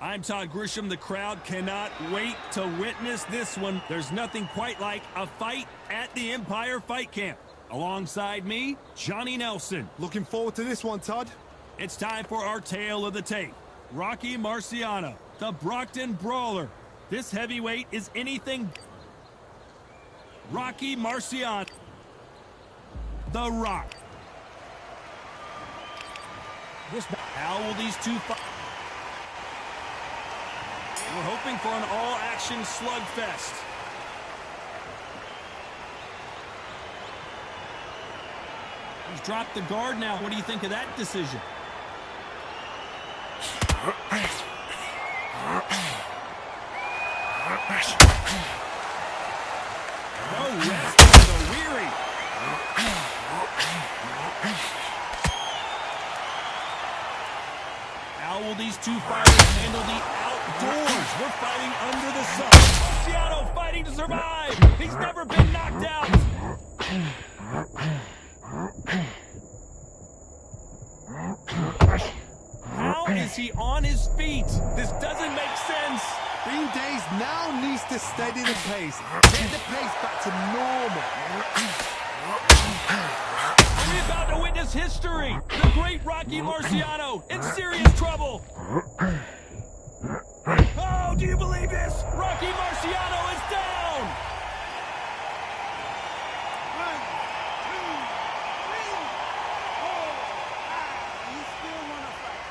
I'm Todd Grisham. The crowd cannot wait to witness this one. There's nothing quite like a fight at the Empire Fight Camp. Alongside me, Johnny Nelson. Looking forward to this one, Todd. It's time for our tale of the tape. Rocky Marciano, the Brockton Brawler. This heavyweight is anything. Rocky Marciano, The Rock. How will these two fight? We're hoping for an all-action slugfest. He's dropped the guard now. What do you think of that decision? No rest for the weary. How will these two fighters handle the outdoors? We're fighting under the sun. Marciano fighting to survive. He's never been knocked out. How is he on his feet? This doesn't make sense. Bean Days now needs to steady the pace. Get the pace back to normal. Are we about to witness history? The great Rocky Marciano in serious trouble. Oh, do you believe this? Rocky Marciano is down. 1, 2, 3, 4, 5. You still want to fight?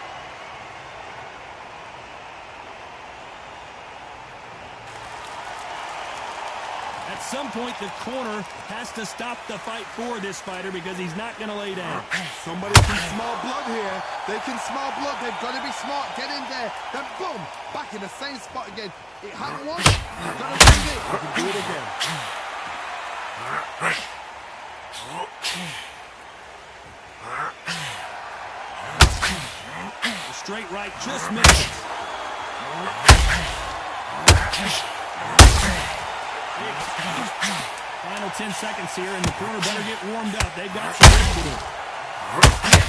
At some point, the corner has to stop the fight for this fighter because he's not going to lay down. Somebody can smell blood here. They can smell blood. They've got to be smart. Get in there. Then boom, back in the same spot again. It happened once. You've got to bring it. You can do it again. The straight right just missed. Final 10 seconds here, and the corner better get warmed up. They've got some work to do.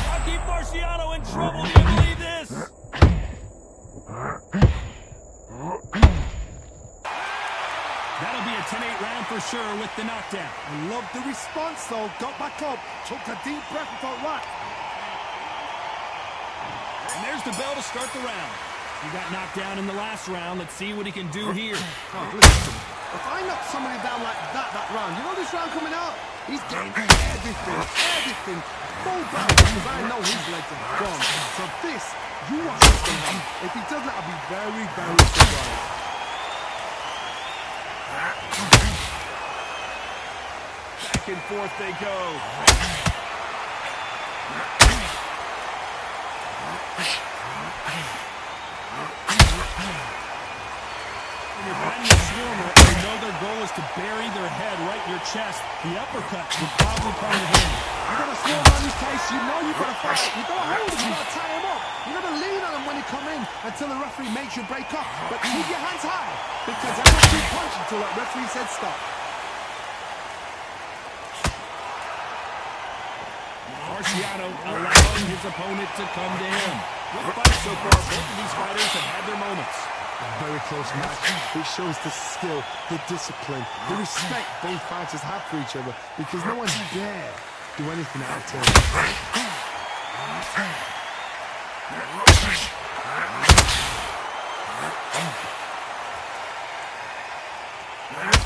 Rocky Marciano in trouble. Do you believe this? That'll be a 10-8 round for sure with the knockdown. I love the response, though. Got back up. Took a deep breath and thought, right. And there's the bell to start the round. He got knocked down in the last round. Let's see what he can do here. Oh, listen. If I knock somebody down like that round, you know this round coming out? He's getting everything full back because I know his legs are gone. So this, you watch this going on. If he doesn't, I'll be very, very surprised. Back and forth they go. When you're fighting a swarmer, you know their goal is to bury their head right in your chest. The uppercut would probably come to him. You got to swarm on his case. You know you got to fight. You got to hold him. You got to tie him up. You got to lean on him when he come in until the referee makes you break up. But keep your hands high because I'm not keep punching until that referee said stop. Marciano allowing his opponent to come to him. Good fight so far. Both of these fighters have had their moments. A very close match. It shows the skill, the discipline, the respect both fighters have for each other because no one's dare do anything out of turn.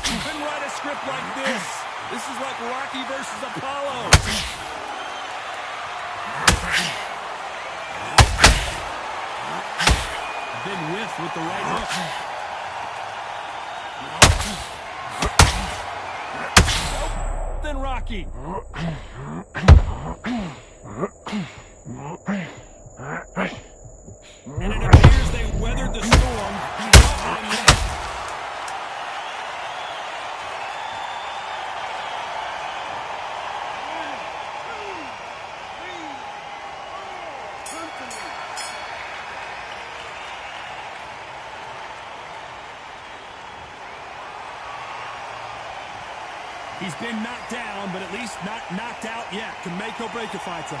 You couldn't write a script like this. This is like Rocky versus Apollo. Big whiff with the right hook. Nope. Then Rocky. And it appears they weathered the storm. He's been knocked down, but at least not knocked out yet. Can make or break a fighter.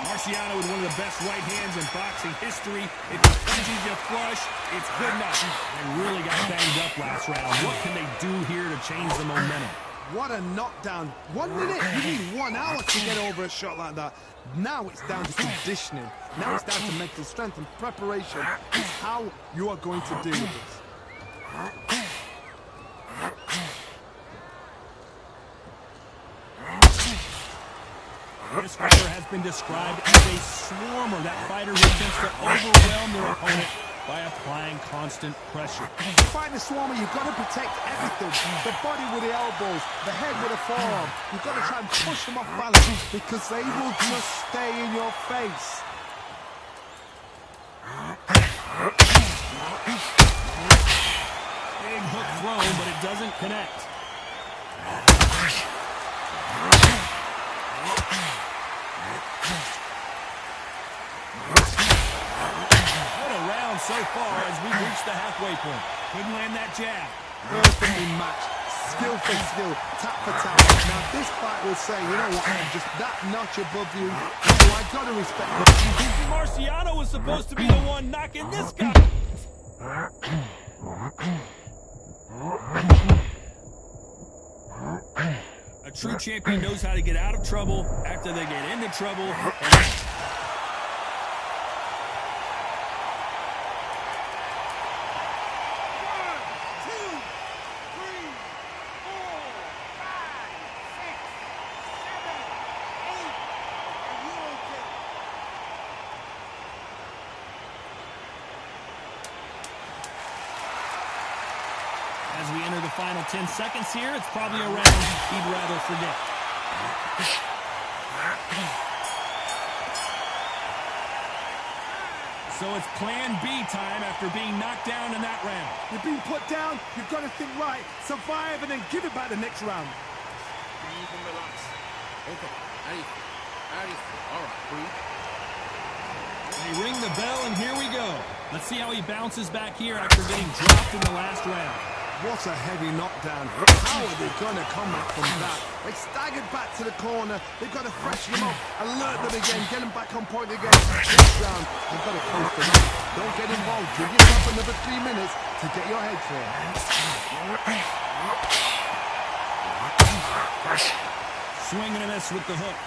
Marciano with one of the best right hands in boxing history. If he punches you flush, it's good enough. They really got banged up last round. What can they do here to change the momentum? What a knockdown. 1 minute, you need 1 hour to get over a shot like that. Now it's down to conditioning. Now it's down to mental strength and preparation. It's how you are going to deal with this. This fighter has been described as a swarmer, that fighter who attempts to overwhelm their opponent by applying constant pressure. To fight the swarmer, you've got to protect everything. The body with the elbows, the head with the forearm. You've got to try and push them off balance because they will just stay in your face. Big hook thrown, but it doesn't connect. So far as we reach the halfway point. Couldn't land that jab. Perfectly matched. Skill for skill. Tap for tap. Now this fight will say, you know what, I'm just that notch above you. So I gotta respect him. Marciano was supposed to be the one knocking this guy. A true champion knows how to get out of trouble after they get into trouble. As we enter the final 10 seconds here, it's probably a round he'd rather forget. So it's plan B time after being knocked down in that round. You've been put down, you've got to think right, survive and then give it back the next round. Breathe and relax. Okay, how do you feel? All right, breathe. They ring the bell and here we go. Let's see how he bounces back here after getting dropped in the last round. What a heavy knockdown. How are they going to come back from that? They staggered back to the corner. They've got to freshen them up, alert them again, get them back on point again. This round, they've got to coast them up. Don't get involved. Give yourself another 3 minutes to get your head clear. Swing and a miss with the hook.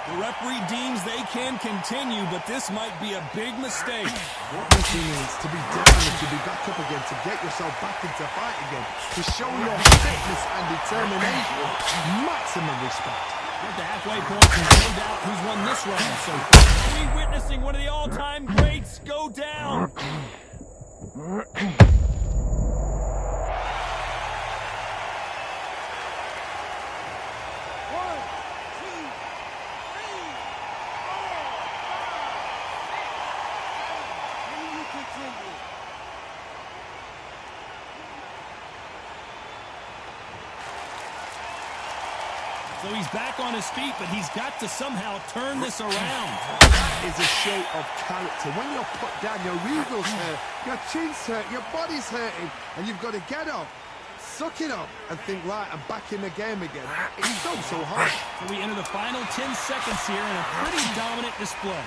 The referee deems they can continue, but this might be a big mistake. What this means to be down and to be back up again, to get yourself back into fight again, to show your fitness and determination, maximum respect. At the halfway point, there's no doubt who's won this round so far. Are we witnessing one of the all-time greats go down? So he's back on his feet, but he's got to somehow turn this around. That is a show of character. When you're put down, your eagles hurt, your chin's hurt, your body's hurting, and you've got to get up, suck it up, and think, right, I'm back in the game again. It's so hard. So we enter the final 10 seconds here in a pretty dominant display.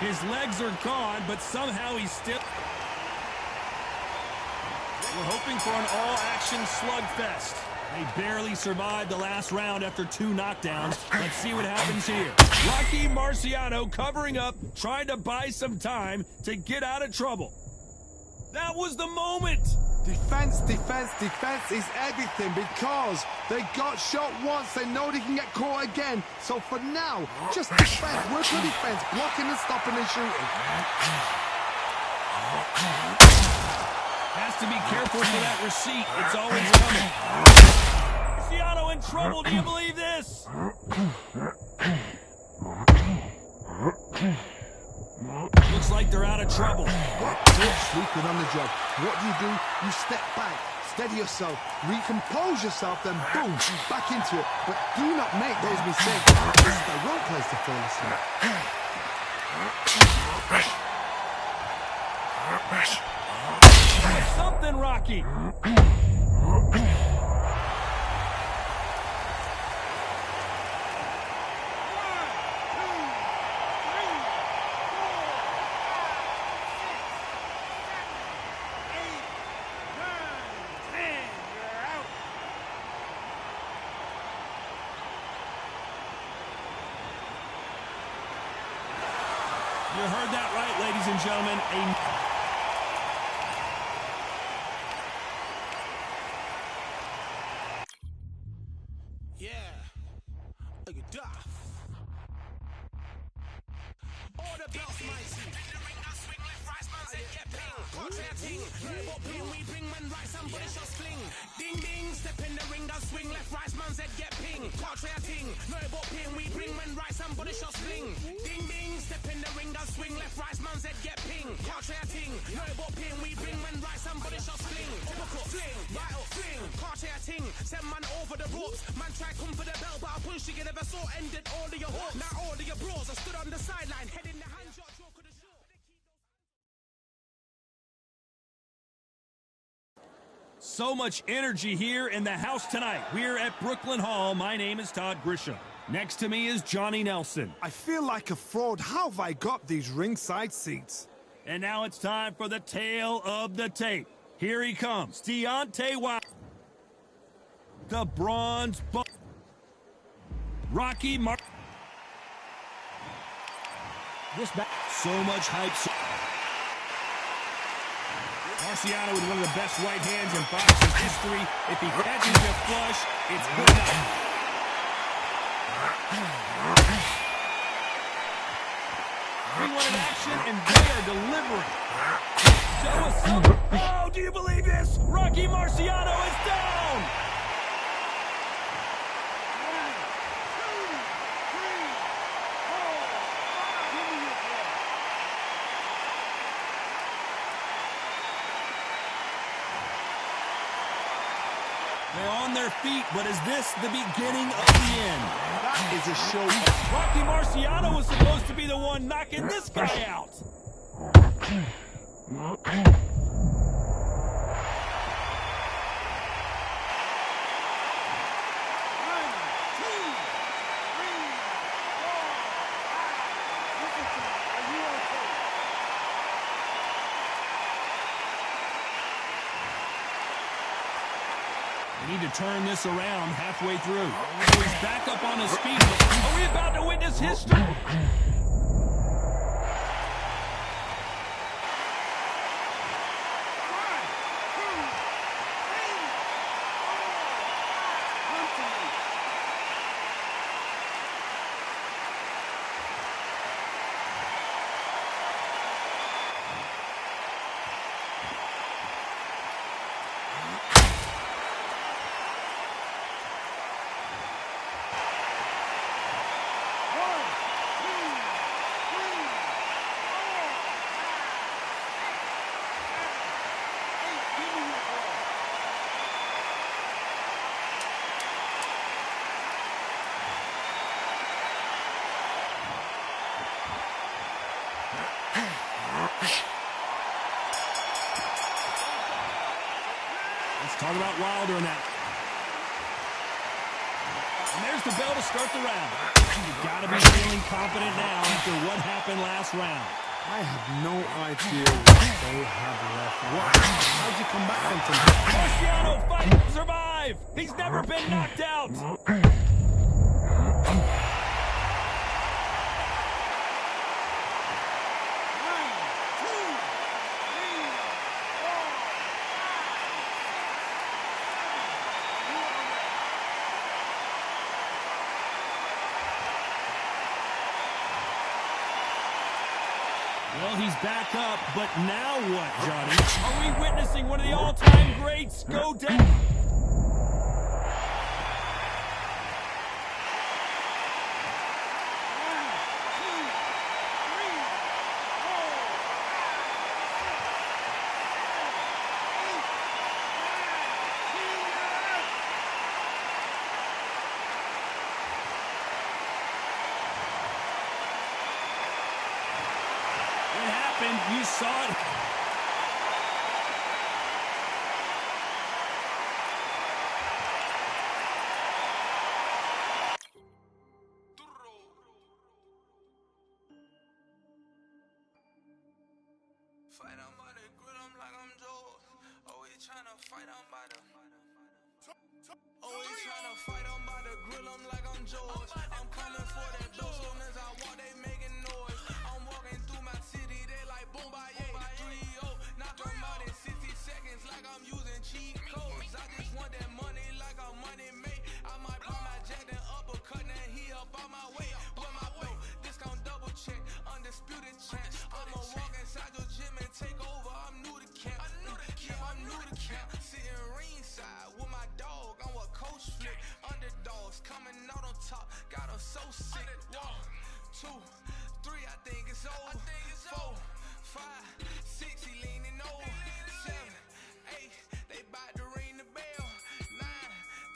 His legs are gone, but somehow he's still... We're hoping for an all-action slugfest. They barely survived the last round after 2 knockdowns. Let's see what happens here. Rocky Marciano covering up, trying to buy some time to get out of trouble. That was the moment! Defense, defense, defense is everything because they got shot once. They know they can get caught again. So for now, just defense. Work on defense, blocking and stopping and shooting. Has to be careful for that receipt. It's always coming. Marciano in trouble. Do you believe this? Looks like they're out of trouble. Sleeping on the job. What do? You step back, steady yourself, recompose yourself, then boom, back into it. But do not make those mistakes. This is the wrong place to fall asleep. Something, Rocky. You heard that right, ladies and gentlemen. Yeah. Look at that. Order belts, mighty. Swing left, right, man's head get ping. Contrary ting. What ping we bring, man, right, somebody shall sling. Ding, ding, step in the ring, down swing left, right, man's head get ping. Contrary ting. No, what ping we bring, man, right, somebody shall sling. Ding, ding, step in the ring, down swing left, right, man's head get ping. Contrary ting. No, what ping we bring, man, right, somebody shall sling. Uppercut, fling, right up, fling. Contrary ting. Send man over the ropes. Man try come for the belt, but I punch you never saw ended all of your hopes. Now all of your bros are stood on the sideline, head in the hand, shot, joke of the show. So much energy here in the house tonight. We're at Brooklyn Hall. My name is Todd Grisham. Next to me is Johnny Nelson. I feel like a fraud. How have I got these ringside seats? And now it's time for the tale of the tape. Here he comes, Deontay Wilder. The Bronze Bull. Rocky This back. So much hype. Marciano with one of the best right hands in boxing history. If he catches you flush, it's good enough. We wanted action, and they are delivering. Show us something. Oh, do you believe this? Rocky Marciano is down. They're on their feet, but is this the beginning of the end? That is a show. Rocky Marciano was supposed to be the one knocking this guy out. We need to turn this around halfway through. So he's back up on his feet. Are we about to witness history? Let's talk about Wilder in that. And there's the bell to start the round. You've got to be feeling confident now after what happened last round. I have no idea what they have left. What? How'd you come back from tonight? Marciano fight to survive. He's never been knocked out. Well, he's back up, but now what, Johnny? Are we witnessing one of the all-time greats go down? happened. You saw it. Fight on by the grill, I'm like I'm Joe. Always tryna fight on by the. Always tryna fight on by the grill, I'm like I'm George. I'm coming for that dough, soon as I walk, they making noise. I'm walking through my city, they like boom by 3-0. Knock them out in 60 seconds, like I'm using cheat codes. I just want that money, like I'm money made. I might pop my jack and uppercut, and he up on my way. With my way, discount double check, undisputed champ. I'ma walk inside your gym and take over. I'm new to camp, I'm new to camp. Sitting ringside with my dog, I'm what coach flip. Underdogs coming out on top, got them so sick. 1, 2, 3, I think it's over. 4, 5, 6, he leaning over. 7, 8, they bout to ring the bell. 9,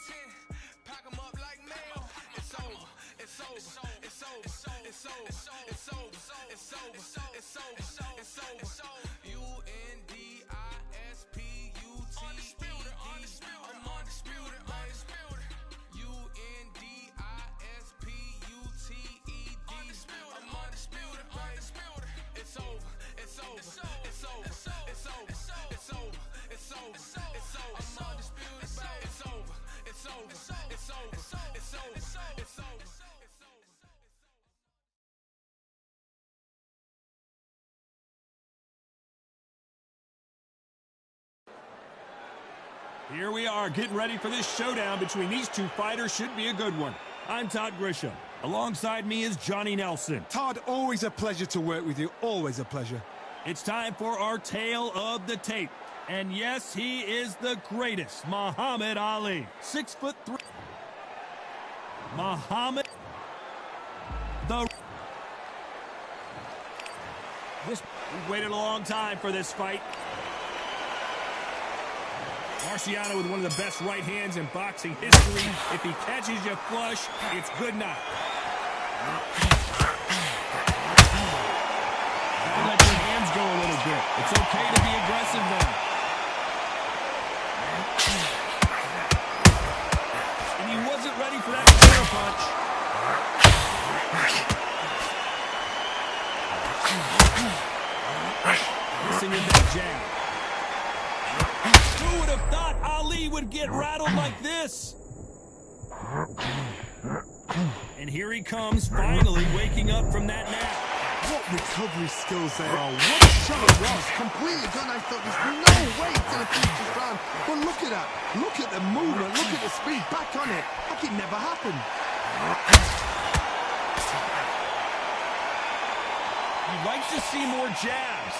10, pack 'em up like mail. It's over, it's over, it's over, it's over, it's over, it's over, it's over, it's over, it's over. Undisputed, I'm undisputed, undisputed. Undisputed, I'm undisputed, undisputed. It's over, it's over, it's over, it's over, it's over, it's over, it's over, it's over. I'm undisputed, it's over, it's over, it's over, it's over, it's over, it's over. Here we are, getting ready for this showdown between these two fighters. Should be a good one. I'm Todd Grisham. Alongside me is Johnny Nelson. Todd, always a pleasure to work with you. Always a pleasure. It's time for our tale of the tape. And yes, he is the greatest, Muhammad Ali. 6'3". Muhammad. We've waited a long time for this fight. Marciano with one of the best right hands in boxing history. If he catches you flush, it's good night. Gotta let your hands go a little bit. It's okay to be aggressive now. And he wasn't ready for that counter punch. Missing with that jab. Who would have thought Ali would get rattled like this? And here he comes, finally waking up from that nap. What recovery skills they are. What a shot it was. Completely gone. I thought there's no way it's going to finish this round. But look at that. Look at the movement. Look at the speed. Back on it. Like it never happened. You'd like to see more jabs.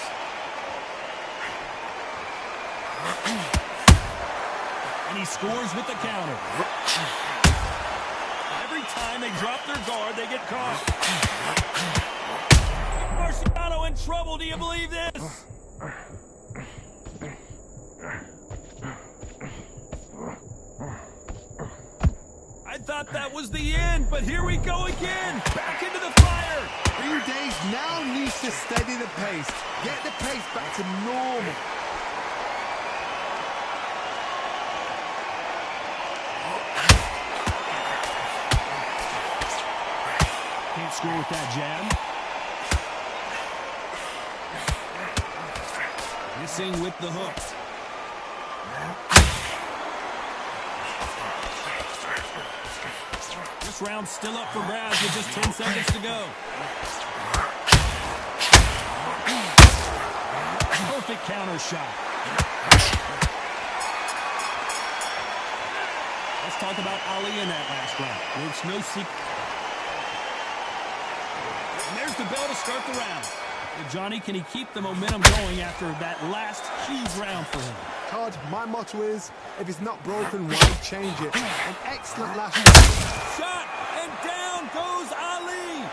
And he scores with the counter. Every time they drop their guard, they get caught. Marciano in trouble. Do you believe this? I thought that was the end, but here we go again. Back into the fire. 3 days now needs to steady the pace. Get the pace back to normal. Can't score with that jab. Missing with the hook. This round's still up for grabs with just 10 seconds to go. Perfect counter shot. Let's talk about Ali in that last round. Well, it's no secret. And there's the bell to start the round. Well, Johnny, can he keep the momentum going after that last huge round for him? Todd, my motto is, if it's not broken, why change it? An excellent last round. Shot, and down goes Ali.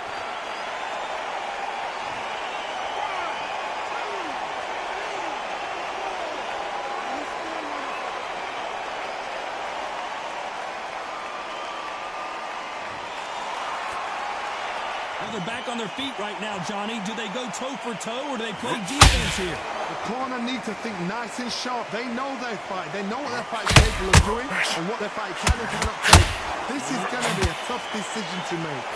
Well, they're back on their feet right now, Johnny. Do they go toe for toe or do they play defense here? The corner need to think nice and sharp. They know their fight. They know what their fight's capable of doing and what their fight can and cannot take. This is going to be a tough decision to make.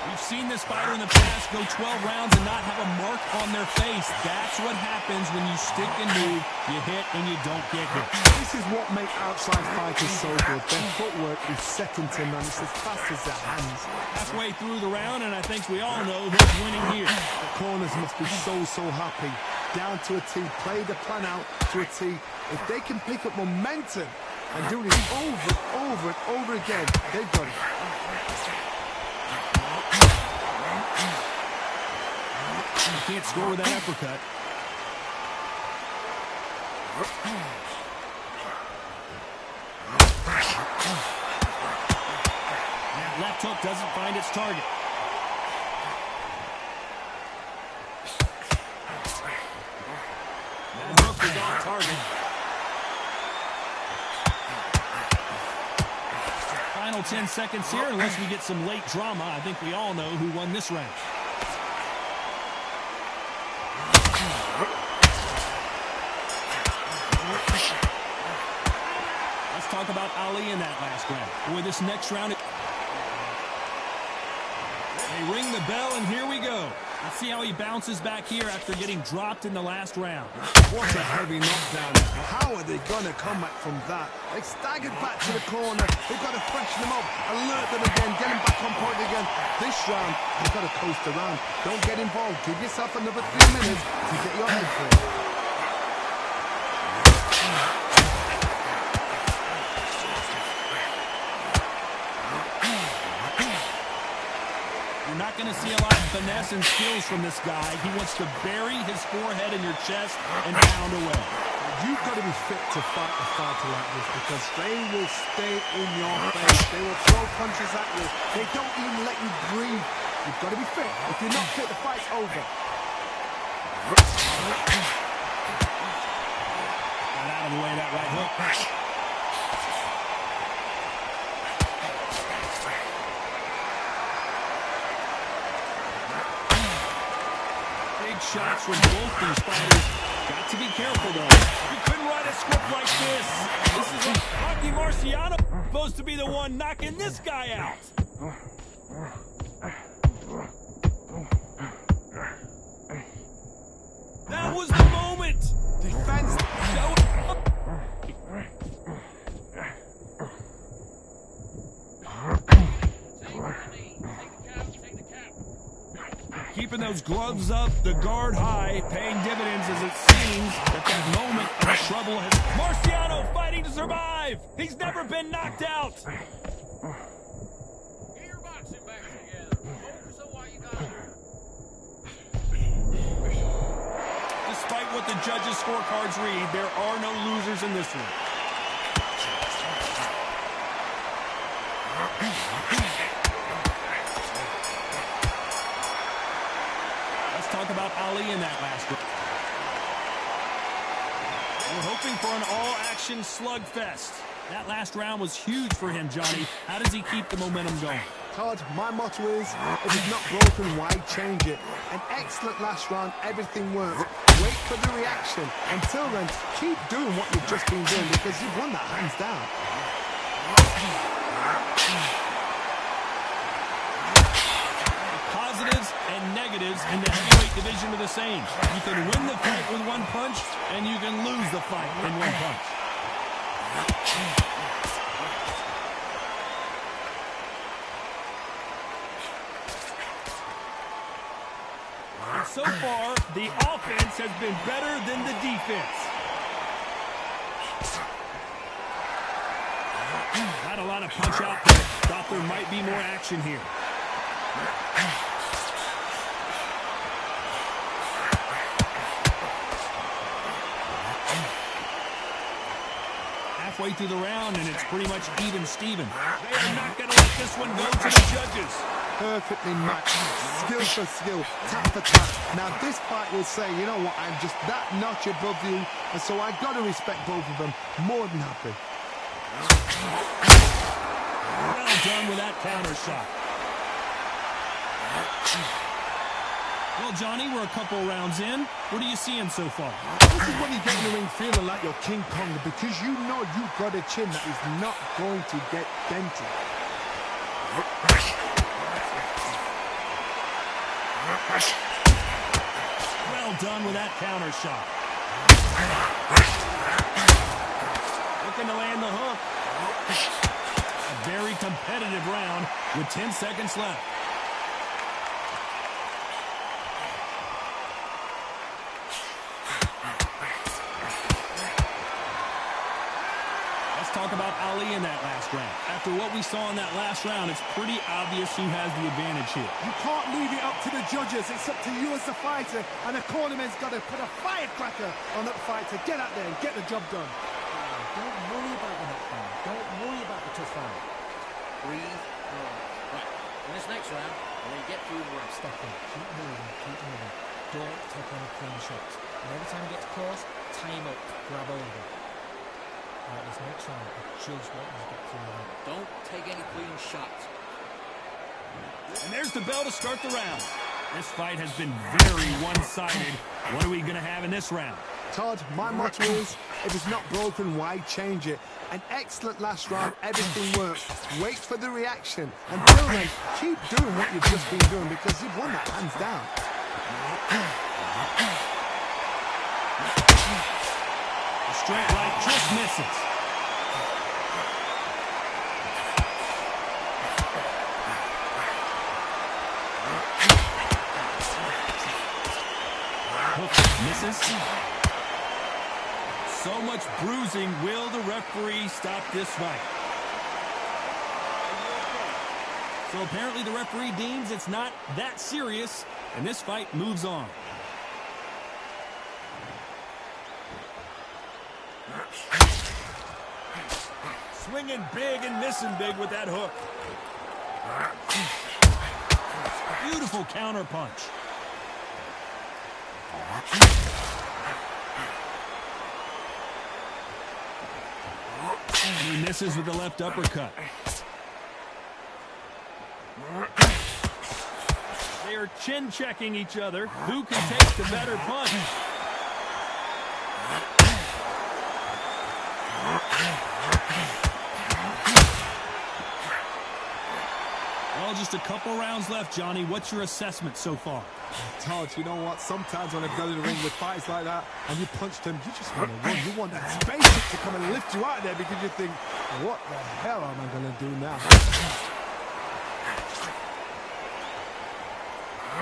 We've seen this fighter in the past go 12 rounds and not have a mark on their face. That's what happens when you stick and move, you hit and you don't get hit. This is what makes outside fighters so good. Their footwork is second to none. It's as fast as their hands. Halfway through the round, and I think we all know who's winning here. The corners must be so happy. Down to a T, play the plan out to a T. If they can pick up momentum and do this over and over again, they've got it. You can't score with that uppercut. That left hook doesn't find its target. That hook is off target. Final 10 seconds here, unless we get some late drama. I think we all know who won this round. Let's talk about Ali in that last round. Boy, this next round... They ring the bell, and here we go. Let's see how he bounces back here after getting dropped in the last round. What a heavy knockdown. How are they going to come back from that? They staggered back to the corner. They've got to freshen them up, alert them again, get them back on point again. This round, they've got to coast around. Don't get involved. Give yourself another 3 minutes to get your head clear. You're not going to see a lot of finesse and skills from this guy. He wants to bury his forehead in your chest and pound away. You've got to be fit to fight a fighter like this because they will stay in your face. They will throw punches at you. They don't even let you breathe. You've got to be fit. If you're not fit, the fight's over. Got out of the way, that right hook. Shots from both these fighters. Got to be careful, though. You couldn't write a script like this. This is Rocky Marciano supposed to be the one knocking this guy out. That was the moment. Defense. Keeping those gloves up, the guard high, paying dividends as it seems that that moment of trouble has... Marciano fighting to survive! He's never been knocked out! Get your boxing back together. Focus on what you gotta do. Despite what the judges' scorecards read, there are no losers in this one. Talk about Ali in that last round. We're hoping for an all-action slugfest. That last round was huge for him, Johnny. How does he keep the momentum going? Todd, my motto is, if it's not broken, why change it? An excellent last round, everything worked. Wait for the reaction. Until then, keep doing what you've just been doing because you've won that hands down. Positives and negatives in the heavyweight division are the same. You can win the fight with one punch, and you can lose the fight in one punch. And so far, the offense has been better than the defense. Not a lot of punch out there. Thought there might be more action here. Halfway through the round, and it's pretty much even Steven. They are not going to let this one go to the judges. perfectly matched, skill for skill, tap for tap. Now this fight will say, you know what, I'm just that notch above you, and so I got to respect both of them. More than happy. Well done with that counter shot. Well, Johnny, we're a couple rounds in. What are you seeing so far? This is when you get in the ring feeling like you're King Kong, because you know you've got a chin that is not going to get dented. Well done with that counter shot. Looking to land the hook. A very competitive round with 10 seconds left. Let's talk about Ali in that last round. After what we saw in that last round, it's pretty obvious who has the advantage here. You can't leave it up to the judges. It's up to you as the fighter, and the cornerman's got to put a firecracker on that fight to get out there and get the job done. Don't worry about the knockdown. Don't worry about the tough fight. Breathe. Right. In this next round, and then get through the rest. Stop it. Keep moving. Keep moving. Don't take any clean shots. And every time he gets close, tie him up. Grab hold of him. Right, this next round, I just want you to get through the round. Don't take any clean shots. And there's the bell to start the round. This fight has been very one-sided. What are we going to have in this round? Todd, my motto is, if it's not broken, why change it? An excellent last round, everything works. Wait for the reaction. Until then, keep doing what you've just been doing, because you've won that hands down. The straight right just misses. Hook misses. So much bruising. Will the referee stop this fight? So apparently the referee deems it's not that serious, and this fight moves on. Swinging big and missing big with that hook. Beautiful counter punch. And he misses with the left uppercut. They are chin-checking each other. Who can take the better punch? Well, just a couple rounds left, Johnny. What's your assessment so far? Todd, you know what? Sometimes when I've gone in the ring with fights like that and you punch them, you just want to run. You want that spaceship to come and lift you out there because you think, what the hell am I going to do now?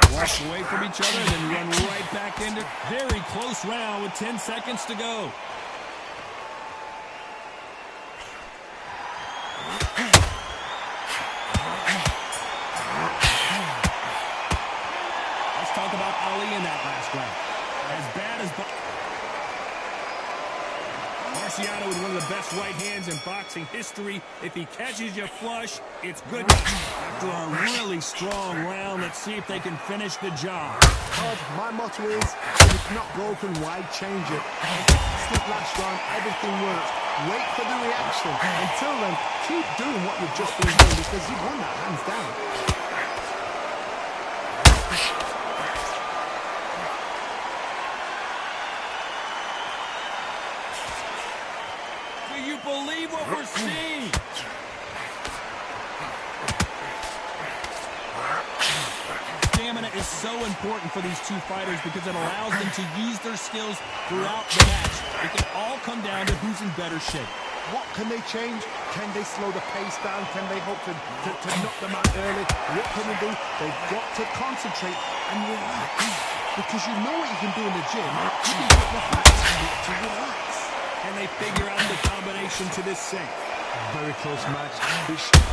Walk away from each other and then run right back into very close round with 10 seconds to go. Let's talk about Ali in that last round. As bad as Marciano with one of the best right hands in boxing history. If he catches you flush, it's good. After a really strong round, let's see if they can finish the job. Todd, my motto is, if it's not broken, why change it? Excellent last round, everything works. Wait for the reaction. Until then, keep doing what you've just been doing because you've won that hands down. Do you believe what we're seeing? Stamina is so important for these two fighters because it allows them to use their skills throughout the match. It can all come down to who's in better shape. What can they change? Can they slow the pace down? Can they hope to knock them out early? What can they do? They've got to concentrate and relax. Because you know what you can do in the gym. You can get the facts to relax. Can they figure out the combination to this sink? Very close match.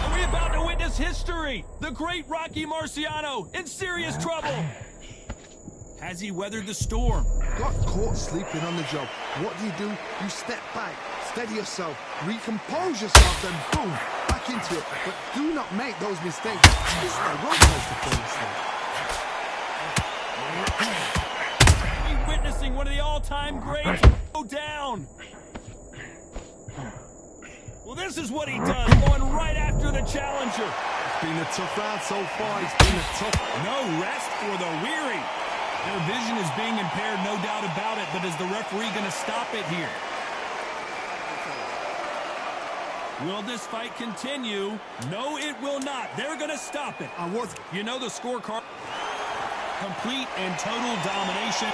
Are we about to witness history? The great Rocky Marciano in serious trouble. Has he weathered the storm? Got caught sleeping on the job. What do? You step back, steady yourself, recompose yourself, then boom, back into it. But do not make those mistakes. This is a roller coaster for We're witnessing one of the all-time greats go down. Well, this is what he does, going right after the challenger. It's been a tough round so far. It's been a tough... No rest for the weary. Their vision is being impaired, no doubt about it, but is the referee going to stop it here? Will this fight continue? No, it will not. They're going to stop it. You know the scorecard. Complete and total domination.